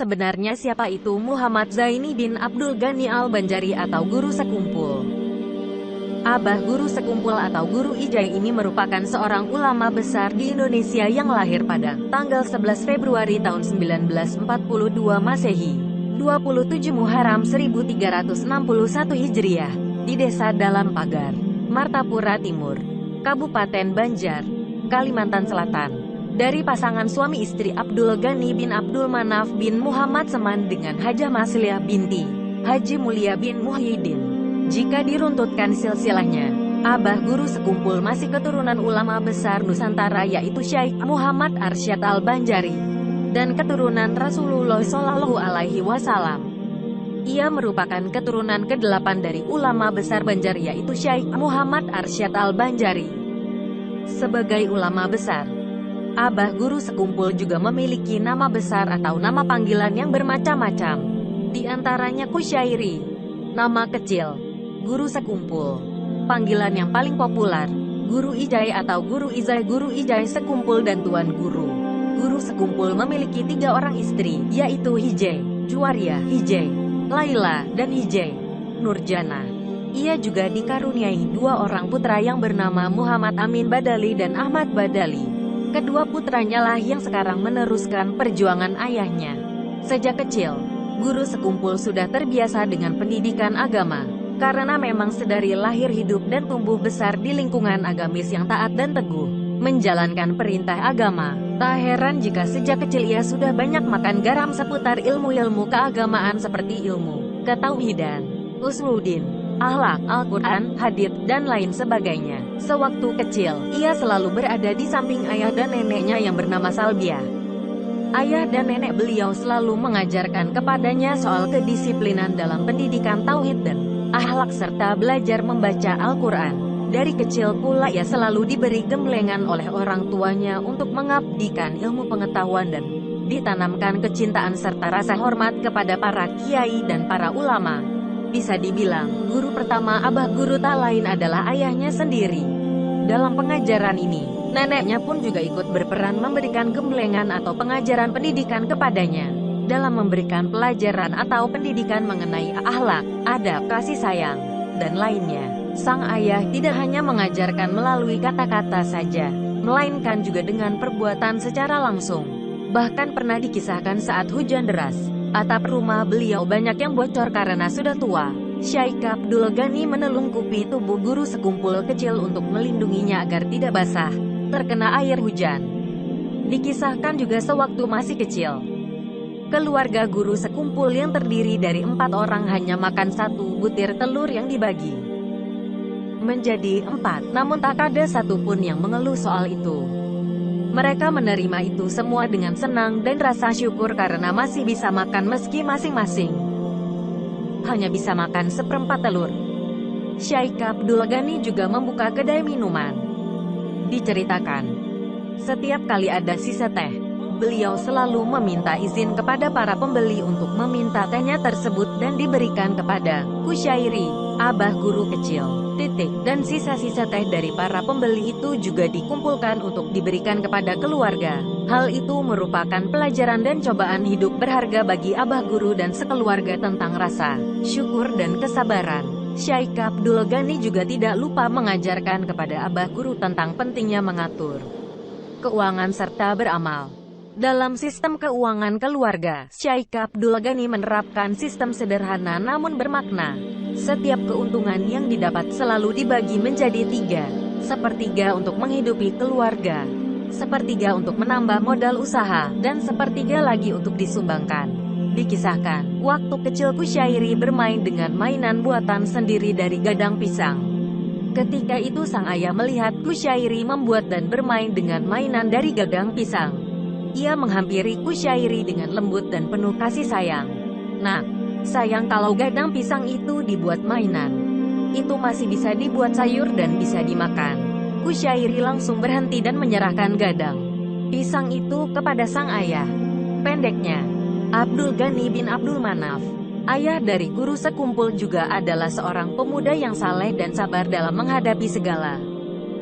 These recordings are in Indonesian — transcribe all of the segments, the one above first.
Sebenarnya siapa itu Muhammad Zaini bin Abdul Ghani Al-Banjari atau Guru Sekumpul? Abah Guru Sekumpul atau Guru Ijai ini merupakan seorang ulama besar di Indonesia yang lahir pada tanggal 11 Februari tahun 1942 Masehi, 27 Muharram 1361 Hijriah, di Desa Dalam Pagar, Martapura Timur, Kabupaten Banjar, Kalimantan Selatan. Dari pasangan suami istri Abdul Ghani bin Abdul Manaf bin Muhammad Seman dengan Hajah Masliah binti Haji Mulia bin Muhyiddin. Jika diruntutkan silsilahnya, Abah Guru Sekumpul masih keturunan ulama besar Nusantara yaitu Syekh Muhammad Arsyad Al-Banjari dan keturunan Rasulullah Shallallahu Alaihi Wasallam. Ia merupakan keturunan ke-8 dari ulama besar Banjar yaitu Syekh Muhammad Arsyad Al-Banjari. Sebagai ulama besar, Abah Guru Sekumpul juga memiliki nama besar atau nama panggilan yang bermacam-macam. Di antaranya Kusyairi, nama kecil, Guru Sekumpul. Panggilan yang paling populer, Guru Ijai atau Guru Izai, Guru Ijai Sekumpul dan Tuan Guru. Guru Sekumpul memiliki 3 orang istri, yaitu Hijai, Juwaria, Hijai, Laila, dan Hijai, Nurjana. Ia juga dikaruniai 2 orang putra yang bernama Muhammad Amin Badali dan Ahmad Badali. Kedua putranya lah yang sekarang meneruskan perjuangan ayahnya. Sejak kecil, Guru Sekumpul sudah terbiasa dengan pendidikan agama, karena memang sedari lahir hidup dan tumbuh besar di lingkungan agamis yang taat dan teguh menjalankan perintah agama. Tak heran jika sejak kecil ia sudah banyak makan garam seputar ilmu-ilmu keagamaan seperti ilmu ketauhidan, usuluddin, akhlak, Al-Quran, hadits, dan lain sebagainya. Sewaktu kecil, ia selalu berada di samping ayah dan neneknya yang bernama Salbiah. Ayah dan nenek beliau selalu mengajarkan kepadanya soal kedisiplinan dalam pendidikan tauhid dan akhlak serta belajar membaca Al-Quran. Dari kecil pula ia selalu diberi gemblengan oleh orang tuanya untuk mengabdikan ilmu pengetahuan dan ditanamkan kecintaan serta rasa hormat kepada para kiai dan para ulama. Bisa dibilang, guru pertama Abah Guru tak lain adalah ayahnya sendiri. Dalam pengajaran ini, neneknya pun juga ikut berperan memberikan gemblengan atau pengajaran pendidikan kepadanya. Dalam memberikan pelajaran atau pendidikan mengenai akhlak, adab, kasih sayang, dan lainnya. Sang ayah tidak hanya mengajarkan melalui kata-kata saja, melainkan juga dengan perbuatan secara langsung. Bahkan pernah dikisahkan saat hujan deras, atap rumah beliau banyak yang bocor karena sudah tua. Syekh Abdul Ghani menelungkupi tubuh Guru Sekumpul kecil untuk melindunginya agar tidak basah terkena air hujan. Dikisahkan juga sewaktu masih kecil, keluarga Guru Sekumpul yang terdiri dari 4 orang hanya makan 1 butir telur yang dibagi menjadi 4, namun tak ada satupun yang mengeluh soal itu. Mereka menerima itu semua dengan senang dan rasa syukur karena masih bisa makan meski masing-masing hanya bisa makan 1/4 telur. Syekh Abdul Ghani juga membuka kedai minuman. Diceritakan, setiap kali ada sisa teh, beliau selalu meminta izin kepada para pembeli untuk meminta tehnya tersebut dan diberikan kepada Kusyairi, Abah Guru kecil. Dan sisa-sisa teh dari para pembeli itu juga dikumpulkan untuk diberikan kepada keluarga. Hal itu merupakan pelajaran dan cobaan hidup berharga bagi Abah Guru dan sekeluarga tentang rasa syukur dan kesabaran. Syekh Abdul Ghani juga tidak lupa mengajarkan kepada Abah Guru tentang pentingnya mengatur keuangan serta beramal. Dalam sistem keuangan keluarga, Syekh Abdul Ghani menerapkan sistem sederhana namun bermakna. Setiap keuntungan yang didapat selalu dibagi menjadi 3, 1/3 untuk menghidupi keluarga, 1/3 untuk menambah modal usaha, dan 1/3 lagi untuk disumbangkan. Dikisahkan, waktu kecil Kusyairi bermain dengan mainan buatan sendiri dari gadang pisang. Ketika itu sang ayah melihat Kusyairi membuat dan bermain dengan mainan dari gadang pisang. Ia menghampiri Kusyairi dengan lembut dan penuh kasih sayang. "Nak, sayang kalau gadang pisang itu dibuat mainan. Itu masih bisa dibuat sayur dan bisa dimakan." Kusyairi langsung berhenti dan menyerahkan gadang pisang itu kepada sang ayah. Pendeknya, Abdul Ghani bin Abdul Manaf, ayah dari Guru Sekumpul, juga adalah seorang pemuda yang saleh dan sabar dalam menghadapi segala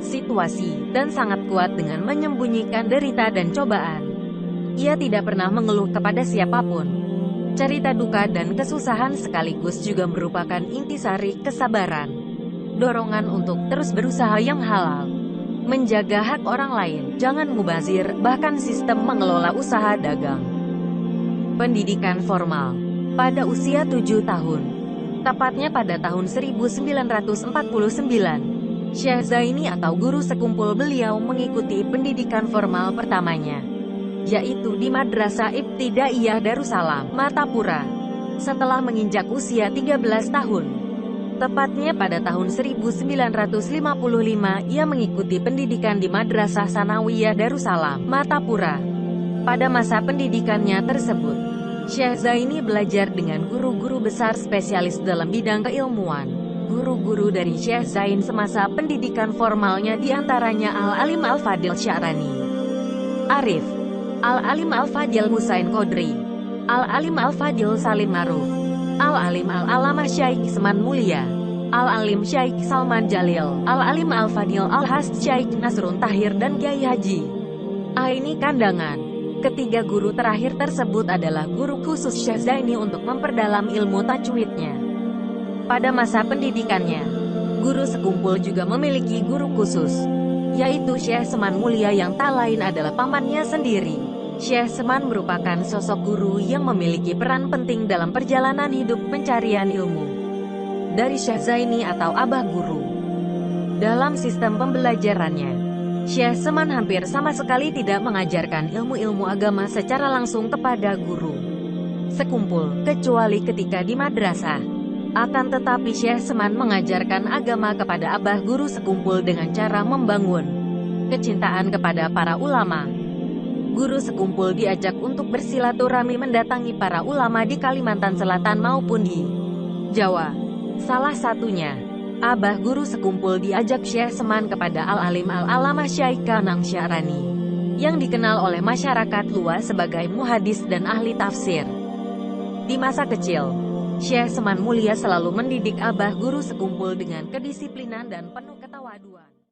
situasi, dan sangat kuat dengan menyembunyikan derita dan cobaan. Ia tidak pernah mengeluh kepada siapapun, Cerita duka dan kesusahan sekaligus juga merupakan intisari kesabaran. Dorongan untuk terus berusaha yang halal. Menjaga hak orang lain, jangan mubazir, bahkan sistem mengelola usaha dagang. Pendidikan formal. Pada usia 7 tahun, tepatnya pada tahun 1949, Syekh Zaini atau guru sekumpul beliau mengikuti pendidikan formal pertamanya, yaitu di Madrasah Ibtidaiyah Darussalam, Martapura. Setelah menginjak usia 13 tahun, tepatnya pada tahun 1955, ia mengikuti pendidikan di Madrasah Sanawiyah Darussalam, Martapura. Pada masa pendidikannya tersebut, Syekh Zaini belajar dengan guru-guru besar spesialis dalam bidang keilmuan. Guru-guru dari Syekh Zain semasa pendidikan formalnya diantaranya Al-Alim Al-Fadil Sya'rani, Arif, Al-Alim Al-Fadil Husain Qodri, Al-Alim Al-Fadil Salim Maruf, Al-Alim Al-Alamah Syaikh Seman Mulia, Al-Alim Syaikh Salman Jalil, Al-Alim Al-Fadil Al-Has Syaikh Nasrun Tahir dan Kiai Haji Aini Kandangan. Ketiga guru terakhir tersebut adalah guru khusus Syekh Zaini untuk memperdalam ilmu tajwidnya. Pada masa pendidikannya, guru sekumpul juga memiliki guru khusus, yaitu Syekh Seman Mulia yang tak lain adalah pamannya sendiri. Syekh Seman merupakan sosok guru yang memiliki peran penting dalam perjalanan hidup pencarian ilmu dari Syekh Zaini atau Abah Guru. Dalam sistem pembelajarannya, Syekh Seman hampir sama sekali tidak mengajarkan ilmu-ilmu agama secara langsung kepada guru sekumpul, kecuali ketika di madrasah. Akan tetapi Syekh Seman mengajarkan agama kepada Abah Guru sekumpul dengan cara membangun kecintaan kepada para ulama. Guru sekumpul diajak untuk bersilaturahmi mendatangi para ulama di Kalimantan Selatan maupun di Jawa. Salah satunya, Abah Guru sekumpul diajak Syekh Seman kepada Al-Alim Al-Alamah Syaikh Kanang Sya'rani, yang dikenal oleh masyarakat luas sebagai muhadis dan ahli tafsir. Di masa kecil, Syekh Seman Mulia selalu mendidik Abah Guru sekumpul dengan kedisiplinan dan penuh ketawaduan.